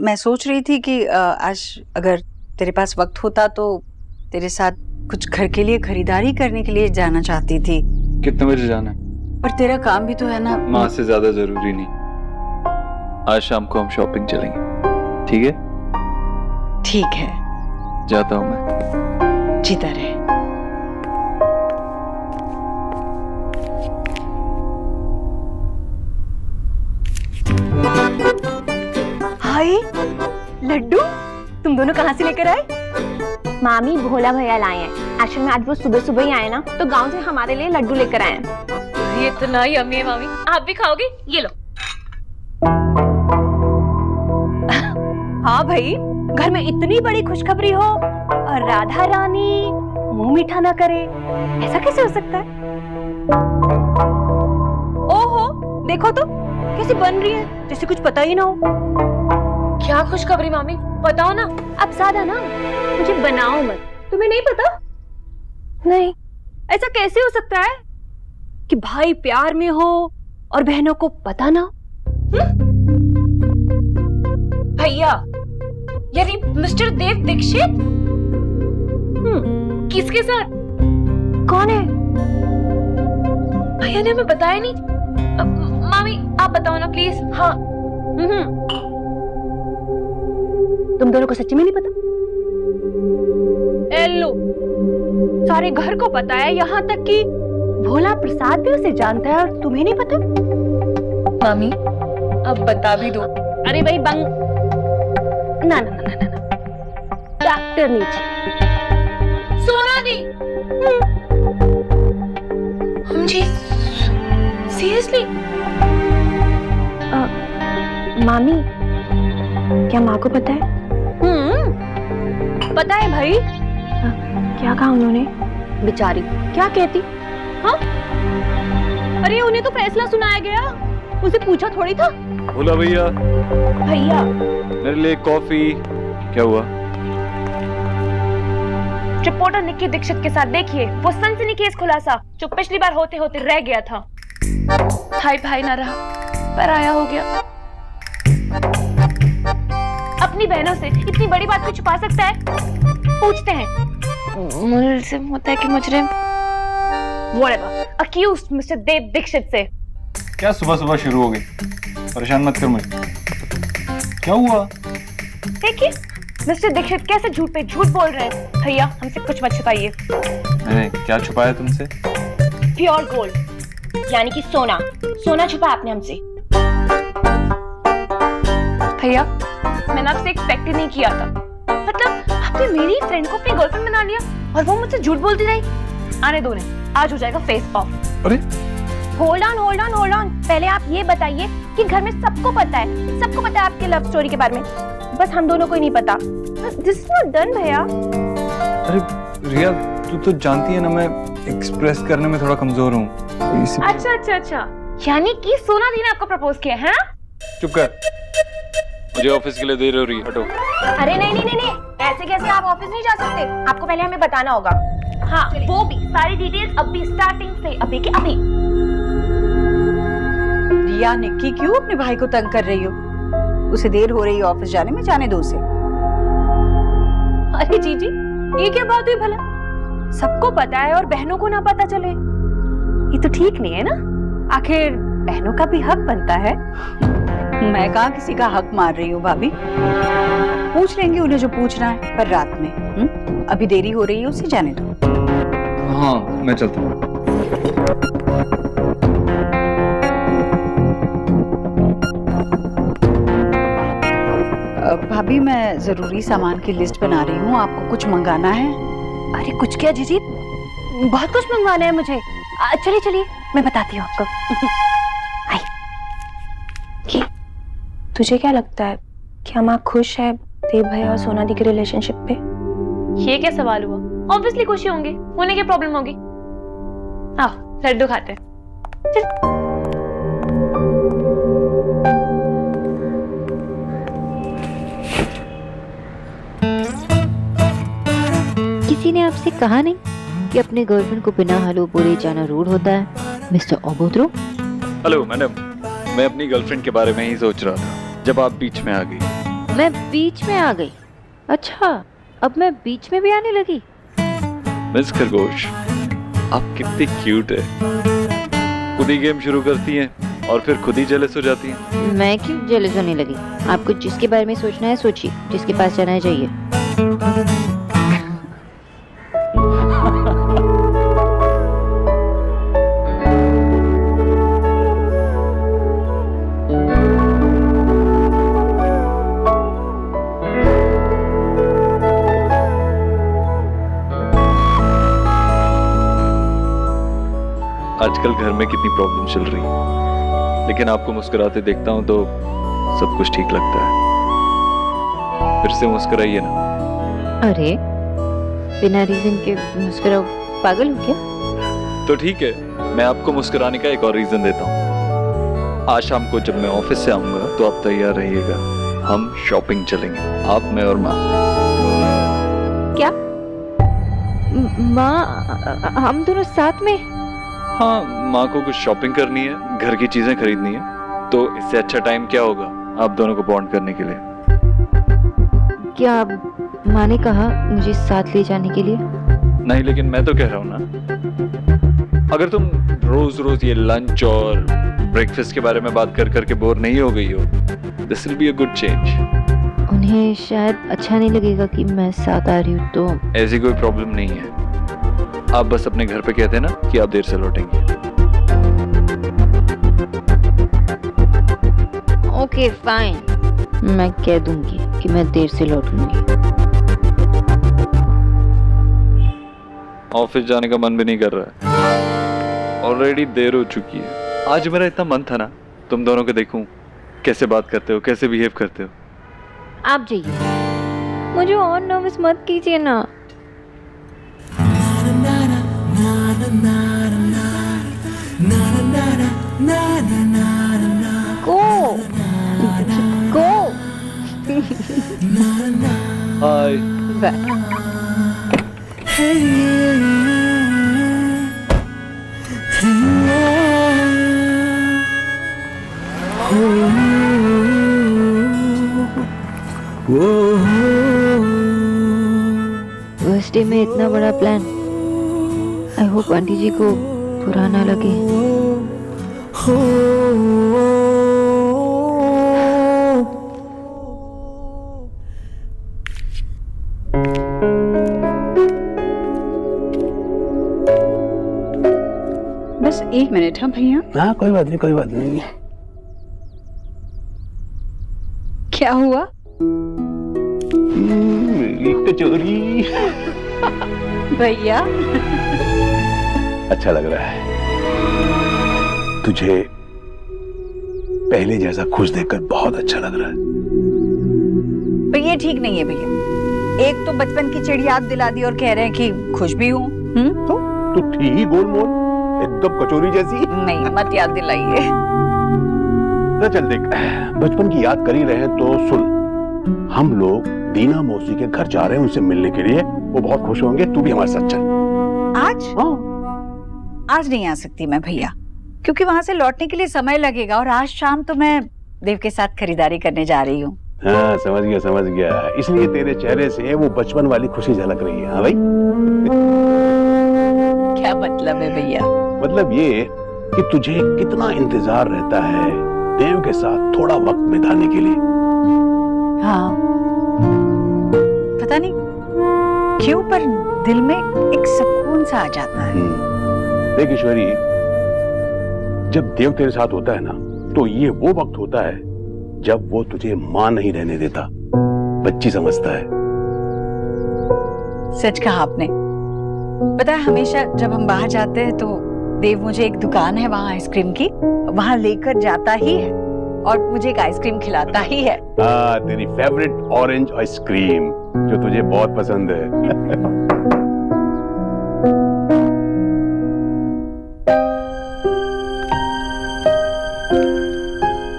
मैं सोच रही थी कि आज अगर तेरे पास वक्त होता तो तेरे साथ कुछ घर के लिए खरीदारी करने के लिए जाना चाहती थी। कितने बजे जाना है? पर तेरा काम भी तो है ना। माँ से ज्यादा जरूरी नहीं। आज शाम को हम शॉपिंग चलेंगे, ठीक है? ठीक है, जाता हूँ मैं। जीता रहे। हाय लड्डू, तुम दोनों कहाँ से लेकर आए? मामी भोला भैया लाए हैं। एक्चुअली में आज वो सुबह सुबह ही आए ना, तो गांव से हमारे लिए लड्डू लेकर आए हैं। ये इतना यम्मी है मामी, आप भी खाओगे? ये लो। हाँ भाई, घर में इतनी बड़ी खुशखबरी हो और राधा रानी मुंह मीठा ना करे, ऐसा कैसे हो सकता है? ओहो, देखो तो कैसे बन रही है, जैसे कुछ पता ही ना हो। क्या खुशखबरी मामी, बताओ ना। अब ज्यादा ना मुझे बनाओ मत। तुम्हें नहीं पता? नहीं। ऐसा कैसे हो सकता है कि भाई प्यार में हो और बहनों को पता ना? भैया, यानी मिस्टर देव दीक्षित? किसके साथ? कौन है? भैया ने हमें बताया नहीं। मामी आप बताओ ना प्लीज। हाँ। तुम दोनों को सच्ची में नहीं पता? एलो, सारे घर को पता है, यहाँ तक कि भोला प्रसाद भी उसे जानता है और तुम्हें नहीं पता? मामी अब बता भी दो। अरे भाई बंग, ना ना ना ना ना, डॉक्टर नीचे। सोना दी। हम जी सीरियसली? मामी, क्या माँ को पता है? पता है भाई। क्या कहा उन्होंने? बेचारी क्या कहती? हाँ? अरे उन्हें तो फैसला सुनाया गया, उसे पूछा थोड़ी था। बोला भैया। भैया मेरे लिए कॉफी। क्या हुआ? रिपोर्टर निक्की दीक्षित के साथ देखिए वो सनसनीखेज खुलासा जो पिछली बार होते होते रह गया था। भाई भाई ना रहा, पराया हो गया। अपनी बहनों से इतनी बड़ी बात को छुपा सकता है? पूछते हैं मुल्जिम होता है कि मुजरिम? व्हाटएवर, अक्यूज्ड मिस्टर देव दीक्षित से। क्या सुबह सुबह शुरू हो गई? परेशान मत कर मुझे। क्या हुआ? देखिए मिस्टर दीक्षित कैसे झूठ पे झूठ बोल रहे हैं। भैया हमसे कुछ मत छुपाइए। मैंने क्या छुपाया तुमसे? प्योर गोल्ड, यानी कि सोना। सोना छुपा आपने हमसे। भैया मैंने आपसे एक्सपेक्ट ही नहीं किया था। मतलब आपने मेरी फ्रेंड को अपनी गर्लफ्रेंड बना लिया और वो मुझसे झूठ बोलती रही। आने दो ने, आज हो जाएगा फेस ऑफ। अरे hold on hold on hold on, पहले आप ये बताइए कि घर में सबको पता है, सबको पता है आपके लव स्टोरी के बारे में, बस हम दोनों को ही नहीं पता। दिस इज नॉट डन भैया। अरे रिया, तू तो जानती है ना मैं एक्सप्रेस करने में थोड़ा कमजोर हूँ। अच्छा अच्छा अच्छा, यानी कि सोना दी ने आपको प्रपोज किया है? चुप कर, मुझे ऑफिस के लिए देर हो रही है, हटो। अरे नहीं नहीं नहीं नहीं, ऐसे कैसे आप ऑफिस नहीं जा सकते? आपको पहले हमें बताना होगा। हाँ वो भी, सारी डिटेल्स अभी स्टार्टिंग से, अभी के अभी। रिया, निक्की क्यों अपने भाई को तंग कर रही हो? उसे देर हो रही है ऑफिस जाने में, जाने दो उसे। अरे जीजी, ये क्या बात हुई भला? सबको पता है और बहनों को ना पता चले, ये तो ठीक नहीं है ना। आखिर बहनों का भी हक बनता है। मैं कहाँ किसी का हक मार रही हूँ भाभी। पूछ लेंगे उन्हें जो पूछना है, पर रात में। अभी देरी हो रही है, उसे जाने दो। हाँ मैं चलता हूँ। भाभी मैं जरूरी सामान की लिस्ट बना रही हूँ, आपको कुछ मंगाना है? अरे कुछ क्या जीजी, बहुत कुछ मंगवाना है मुझे। चलिए चलिए मैं बताती हूँ आपको। तुझे क्या लगता है, क्या माँ खुश है देव भैया और सोना दी के रिलेशनशिप पे? ये क्या सवाल हुआ? ऑब्वियसली खुशी होंगी, होने की प्रॉब्लम होगी। आओ लड्डू खाते हैं। किसी ने आपसे कहा नहीं कि अपने गर्लफ्रेंड को बिना हेलो बोले जाना रूड होता है, मिस्टर ओबोद्रो? हेलो मैडम, मैं अपनी गर्लफ्रेंड के बारे में ही सोच रहा था जब आप बीच में आ गई। मैं बीच में आ गई। अच्छा, अब मैं बीच में भी आने लगी। मिस खरगोश, आप कितनी क्यूट है। खुद ही गेम शुरू करती हैं और फिर खुद ही जेलस हो जाती हैं। मैं क्यों जेलस होने लगी? आपको जिसके बारे में सोचना है सोचिए, जिसके पास जाना है जाइए। आजकल घर में कितनी प्रॉब्लम चल रही है, लेकिन आपको मुस्कुराते देखता हूँ तो सब कुछ ठीक लगता है। फिर से मुस्कुराइए ना। अरे, बिना रीजन के मुस्कुराओ, पागल हो क्या? तो ठीक है, मैं आपको मुस्कुराने का एक और रीजन देता हूँ। आज शाम को जब मैं ऑफिस से आऊंगा तो आप तैयार रहिएगा। हम शॉपिंग चलेंगे, आप, मैं और माँ। क्या? माँ, हम दोनों साथ में? हाँ, माँ को कुछ शॉपिंग करनी है, घर की चीजें खरीदनी है, तो इससे अच्छा टाइम क्या होगा आप दोनों को बॉन्ड करने के लिए। क्या माँ ने कहा मुझे साथ ले जाने के लिए? नहीं, लेकिन मैं तो कह रहा हूँ ना, अगर तुम रोज रोज ये लंच और ब्रेकफास्ट के बारे में बात कर करके बोर नहीं हो गई हो, this will be a good change. उन्हें शायद अच्छा नहीं लगेगा कि मैं साथ आ रही हूँ तो। ऐसी कोई प्रॉब्लम नहीं है, आप बस अपने घर पे कहते ना कि आप देर से लौटेंगे। ओके फाइन, मैं कह दूंगी कि मैं देर से लौटूंगी। ऑफिस जाने का मन भी नहीं कर रहा है, ऑलरेडी देर हो चुकी है। आज मेरा इतना मन था ना, तुम दोनों को देखूं कैसे बात करते हो, कैसे बिहेव करते हो। आप जाइए, मुझे और नर्वस मत कीजिए ना। Go! हाय। फर्स्ट डे में इतना बड़ा प्लान, आई होप आंटी जी को बुरा ना लगे। बस 1 मिनट। हाँ भैया, हाँ कोई बात नहीं, कोई बात नहीं। क्या हुआ? कचौरी। भैया, अच्छा लग रहा है तुझे, पहले जैसा खुश देखकर बहुत अच्छा लग रहा है। पर ये ठीक नहीं है भैया। एक तो बचपन की चिड़ी याद दिला दी और कह रहे हैं कि खुश भी हूँ। तो थी ही गोलमोल, एकदम कचौरी जैसी। नहीं, मत याद दिलाइए। तो चल देख, बचपन की याद कर ही रहे हैं तो सुन, हम लोग दीना मौसी के घर जा रहे हैं उनसे मिलने के लिए। वो बहुत खुश होंगे, तू भी हमारे साथ चल। आज? हाँ। आज नहीं आ सकती मैं भैया, क्योंकि वहां से लौटने के लिए समय लगेगा और आज शाम तो मैं देव के साथ खरीदारी करने जा रही हूँ। हाँ समझ गया, समझ गया। इसलिए तेरे चेहरे से वो बचपन वाली खुशी झलक रही है। हाँ भाई। क्या मतलब है भैया? मतलब ये कि तुझे कितना इंतजार रहता है देव के साथ थोड़ा वक्त बिताने के लिए। हाँ, पता नहीं क्यों पर दिल में एक सुकून सा आ जाता है। देख ईश्वरी, जब देव तेरे साथ होता है ना, तो ये वो वक्त होता है जब वो तुझे मां नहीं रहने देता, बच्ची समझता है। सच कहा आपने। पता है, हमेशा जब हम बाहर जाते हैं तो देव मुझे एक दुकान है वहाँ आइसक्रीम की, वहाँ लेकर जाता ही है और मुझे एक आइसक्रीम खिलाता ही है। हाँ, तेरी फेवरेट ऑरेंज आइसक्रीम जो तुझे बहुत पसंद है।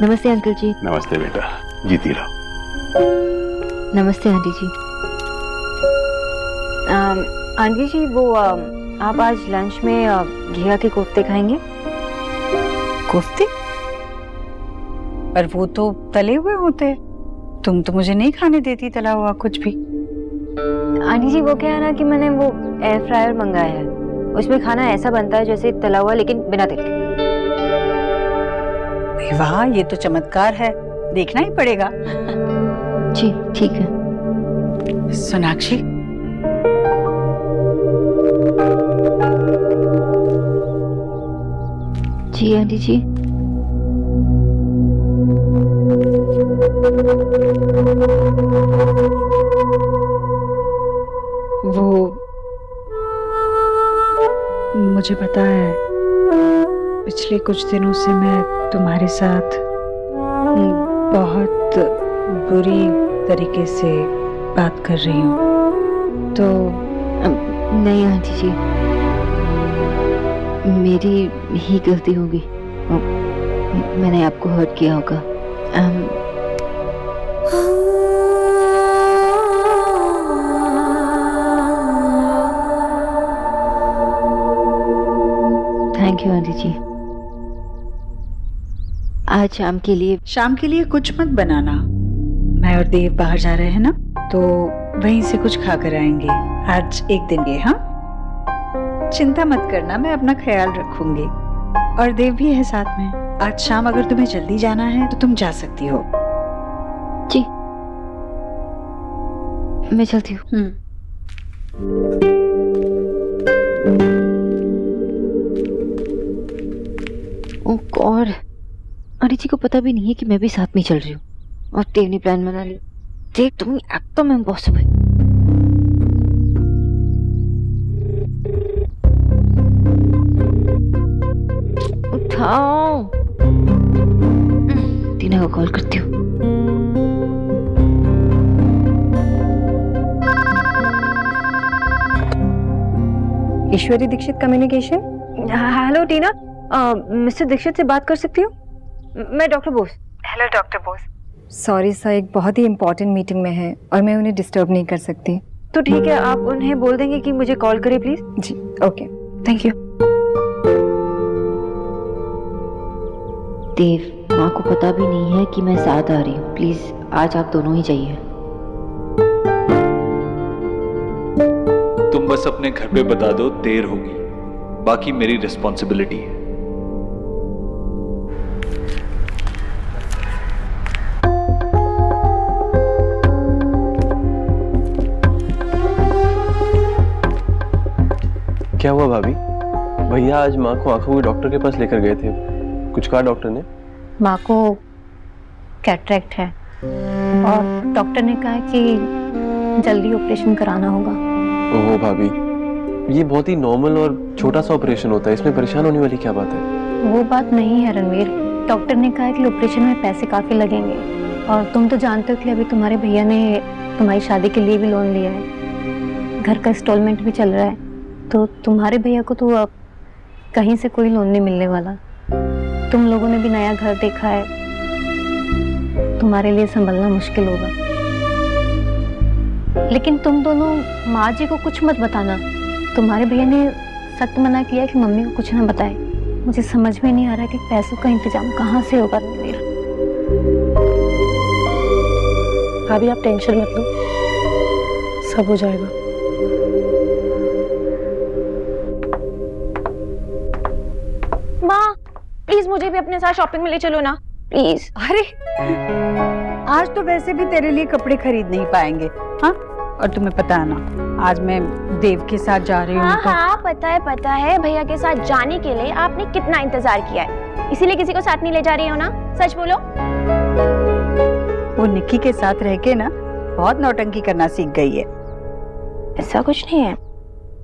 नमस्ते अंकल जी। नमस्ते बेटा, जीती रहो। नमस्ते आंटी जी। आंटी जी, वो आप आज लंच में घिया के कोफ्ते खाएंगे? कोफ्ते? पर वो तो तले हुए होते हैं। तुम तो मुझे नहीं खाने देती तला हुआ कुछ भी। आंटी जी वो क्या है ना कि मैंने वो एयर फ्रायर मंगाया है, उसमें खाना ऐसा बनता है जैसे तला हुआ लेकिन बिना तेल के। वाह, ये तो चमत्कार है, देखना ही पड़ेगा। जी ठीक है। सोनाक्षी, जी आंटी जी। वो मुझे पता है पिछले कुछ दिनों से मैं तुम्हारे साथ बहुत बुरी तरीके से बात कर रही हूँ, तो नहीं आंटी जी, मेरी ही गलती होगी, मैंने आपको हर्ट किया होगा। थैंक यू आंटी जी। आज शाम के लिए कुछ मत बनाना, मैं और देव बाहर जा रहे हैं ना, तो वहीं से कुछ खा कर आएंगे आज एक दिन के। हाँ, चिंता मत करना, मैं अपना ख्याल रखूंगी, और देव भी है साथ में। आज शाम अगर तुम्हें जल्दी जाना है तो तुम जा सकती हो। जी मैं चलती हूँ। ओह गॉड, आंटी जी को पता भी नहीं है कि मैं भी साथ में चल रही हूँ, और देव ने प्लान बना लिया। देव तुम एकदम इम्पॉसिबल। उठाओ, टीना को कॉल करती हूँ। ईश्वरी दीक्षित कम्युनिकेशन। हेलो टीना, मिस्टर दीक्षित से बात कर सकती हूँ? मैं doctor Bose. Hello doctor Bose. Sorry sir, एक बहुत ही इम्पोर्टेंट मीटिंग में है और मैं उन्हें डिस्टर्ब नहीं कर सकती। तो ठीक है, आप उन्हें बोल देंगे कि मुझे कॉल करे प्लीज। जी ओके, थैंक यू। देव, माँ को पता भी नहीं है कि मैं साथ आ रही हूँ, प्लीज आज आप दोनों ही जाइए। तुम बस अपने घर पे बता दो देर होगी, बाकी मेरी रिस्पॉन्सिबिलिटी है। क्या हुआ भाभी? भैया आज माँ को आंखों के डॉक्टर के पास लेकर गए थे, कुछ कहा डॉक्टर ने? माँ को कैटरेक्ट है और डॉक्टर ने कहा कि जल्दी ऑपरेशन कराना होगा। ओहो भाभी, ये बहुत ही नॉर्मल और छोटा सा ऑपरेशन होता है, इसमें परेशान होने वाली क्या बात है? वो बात नहीं है रणवीर, डॉक्टर ने कहा कि ऑपरेशन में पैसे काफी लगेंगे, और तुम तो जानते हो कि अभी तुम्हारे भैया ने तुम्हारी शादी के लिए भी लोन लिया है, घर का इंस्टॉलमेंट भी चल रहा है, तो तुम्हारे भैया को तो अब कहीं से कोई लोन नहीं मिलने वाला। तुम लोगों ने भी नया घर देखा है, तुम्हारे लिए संभलना मुश्किल होगा। लेकिन तुम दोनों माँ जी को कुछ मत बताना, तुम्हारे भैया ने सख्त मना किया कि मम्मी को कुछ ना बताए। मुझे समझ में नहीं आ रहा कि पैसों का इंतजाम कहाँ से होगा रणवीर। भाभी आप टेंशन मत लो, सब हो जाएगा। माँ प्लीज मुझे भी अपने साथ शॉपिंग में ले चलो ना, प्लीज। अरे आज तो वैसे भी तेरे लिए कपड़े खरीद नहीं पाएंगे। हाँ, और तुम्हें पता है ना आज मैं देव के साथ जा रही हूँ। हाँ हाँ पता है भैया के साथ जाने के लिए आपने कितना इंतजार किया है, इसीलिए किसी को साथ नहीं ले जा रही हो ना, सच बोलो। वो निक्की के साथ रह के ना बहुत नौटंकी करना सीख गई है। ऐसा कुछ नहीं है,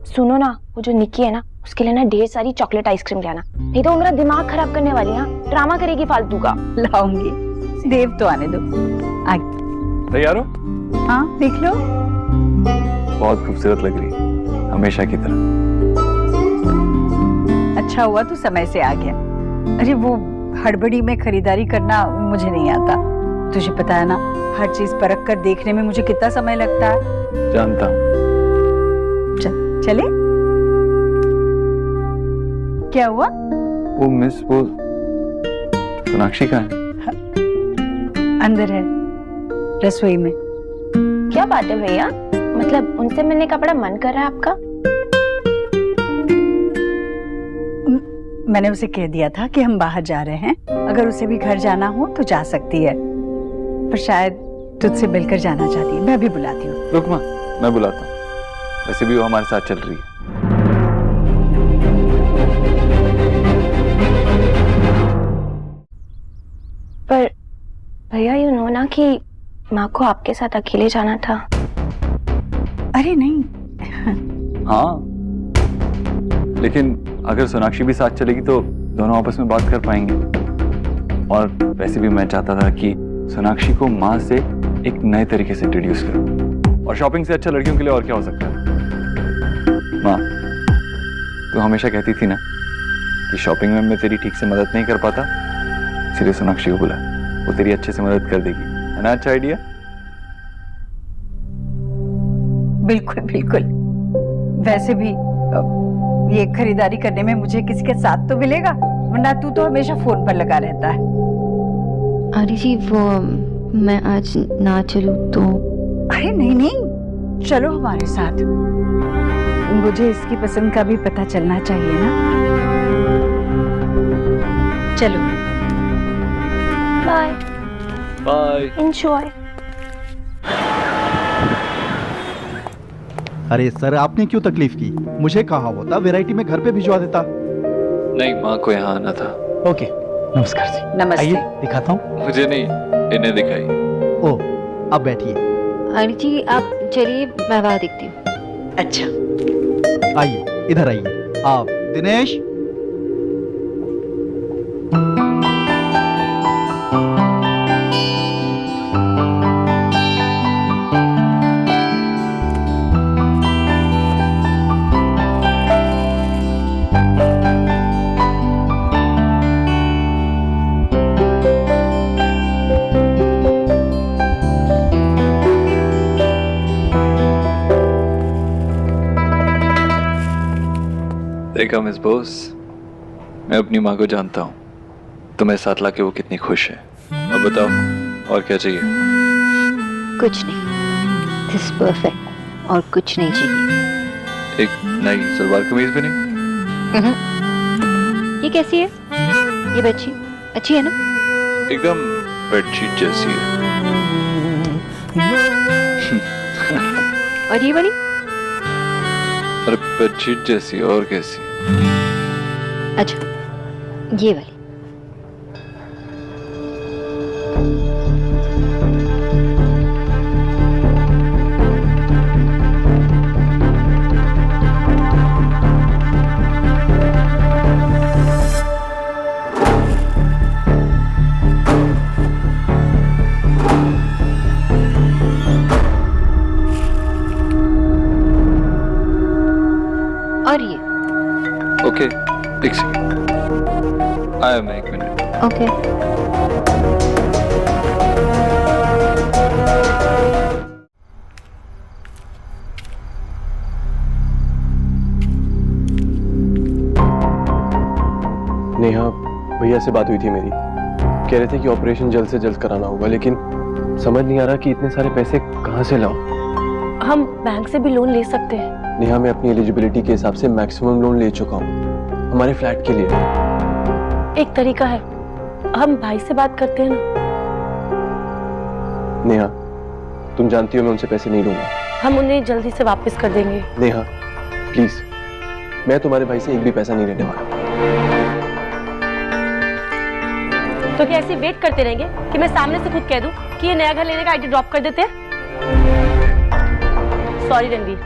सुनो ना, वो जो निक्की है ना उसके लिए ना ढेर सारी चॉकलेट आइसक्रीम लाना, नहीं तो वो मेरा दिमाग खराब करने वाली है, ड्रामा करेगी फालतू का। लाऊंगी, देव तो आने दो। तैयार हो? हाँ देख लो, बहुत खूबसूरत लग रही है, हमेशा की तरह। अच्छा हुआ तू समय से आ गया। अरे वो हड़बड़ी में खरीदारी करना मुझे नहीं आता, तुझे पता है ना, हर चीज परख कर देखने में मुझे कितना समय लगता है। जानता हूँ। चले? क्या हुआ? वो मिस वो सोनाक्षी कहाँ है? अंदर है, रसोई में। क्या बात है भैया, मतलब उनसे मिलने का बड़ा मन कर रहा है आपका? मैंने उसे कह दिया था कि हम बाहर जा रहे हैं, अगर उसे भी घर जाना हो तो जा सकती है, पर शायद तुझसे मिलकर जाना चाहती है। मैं भी बुलाती हूँ। रुक माँ, मैं बुलाता हूँ। वैसे भी वो हमारे साथ चल रही है। पर भैया यू नो ना कि माँ को आपके साथ अकेले जाना था। अरे नहीं। हाँ, लेकिन अगर सोनाक्षी भी साथ चलेगी तो दोनों आपस में बात कर पाएंगे। और वैसे भी मैं चाहता था कि सोनाक्षी को माँ से एक नए तरीके से इंट्रोड्यूस करूं। और शॉपिंग से अच्छा लड़कियों के लिए और क्या हो सकता है। माँ, तू हमेशा कहती थी ना कि शॉपिंग में मैं तेरी ठीक से मदद नहीं कर पाता, इसलिए सोनाक्षी को बुला, वो तेरी अच्छे से मदद कर देगी। है ना अच्छा आइडिया? बिल्कुल बिल्कुल। वैसे भी ये खरीदारी करने में मुझे किसी के साथ तो मिलेगा, वरना तू तो हमेशा फोन पर लगा रहता है। अरे जी वो मैं आज ना चलूं तो? अरे नहीं नहीं, चलो हमारे साथ। मुझे इसकी पसंद का भी पता चलना चाहिए ना। चलो। Bye bye. एंजॉय। अरे सर, आपने क्यों तकलीफ की? मुझे कहा होता वैरायटी में घर पे भिजवा देता। नहीं, माँ को यहाँ आना था। ओके, नमस्कार जी। नमस्ते। आइए दिखाता हूँ। मुझे नहीं, इन्हें दिखाई। ओ, अब बैठिए। अरे जी आप चलिए, मैं वहाँ देखती हूँ। अच्छा आइए इधर आइए। आप दिनेश। देखा मिस बोस, मैं अपनी माँ को जानता हूँ। तुम्हें साथ लाके वो कितनी खुश है। अब बताओ और क्या चाहिए? कुछ नहीं, दिस परफेक्ट, और कुछ नहीं चाहिए। एक नई सलवार कमीज भी नहीं? ये कैसी है? ये बच्ची अच्छी है ना? एकदम बेडशीट जैसी है। और ये वाली? अरे बेडशीट जैसी और कैसी? अच्छा, ये वाली। और ये? ओके, एक सेकंड, आया मैं, एक मिनट। ओके। नेहा, भैया से बात हुई थी मेरी। कह रहे थे कि ऑपरेशन जल्द से जल्द कराना होगा, लेकिन समझ नहीं आ रहा कि इतने सारे पैसे कहाँ से लाऊं। हम बैंक से भी लोन ले सकते हैं। नेहा, मैं अपनी एलिजिबिलिटी के हिसाब से मैक्सिमम लोन ले चुका हूँ हमारे फ्लैट के लिए। एक तरीका है, हम भाई से बात करते हैं ना। नेहा, तुम जानती हो मैं उनसे पैसे नहीं लूंगा। हम उन्हें जल्दी से वापस कर देंगे। नेहा प्लीज, मैं तुम्हारे भाई से एक भी पैसा नहीं लेने वाला। तो क्या ऐसे वेट करते रहेंगे कि मैं सामने से खुद कह दूं कि ये नया घर लेने का आइडिया ड्रॉप कर देते हैं? सॉरी रणवीर,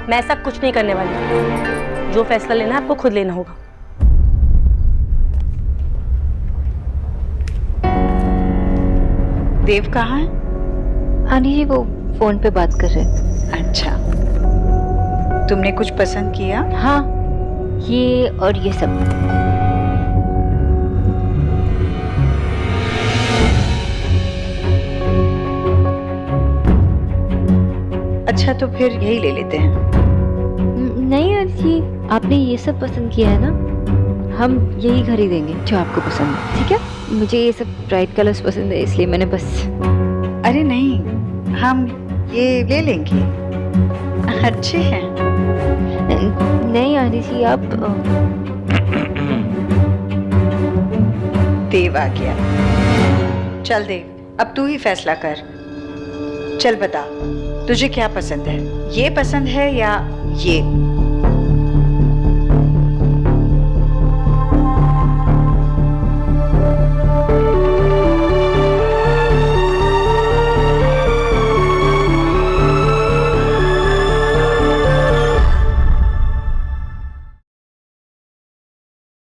मैं ऐसा कुछ नहीं करने वाली। जो फैसला लेना है आपको खुद लेना होगा। देव कहाँ है? आनी जी वो फोन पे बात कर रहे हैं। अच्छा, तुमने कुछ पसंद किया? हाँ, ये और ये सब। अच्छा तो फिर यही ले लेते हैं। नहीं आंटी, आपने ये सब पसंद किया है ना, हम यही खरीदेंगे जो आपको पसंद है, ठीक है? मुझे ये सब ब्राइट कलर्स पसंद है, इसलिए मैंने बस। अरे नहीं, हम ये ले लेंगे, अच्छे हैं। नहीं आनी थी आप। देव आ गया। चल देव, अब तू ही फैसला कर। चल बता, तुझे क्या पसंद है? ये पसंद है या ये?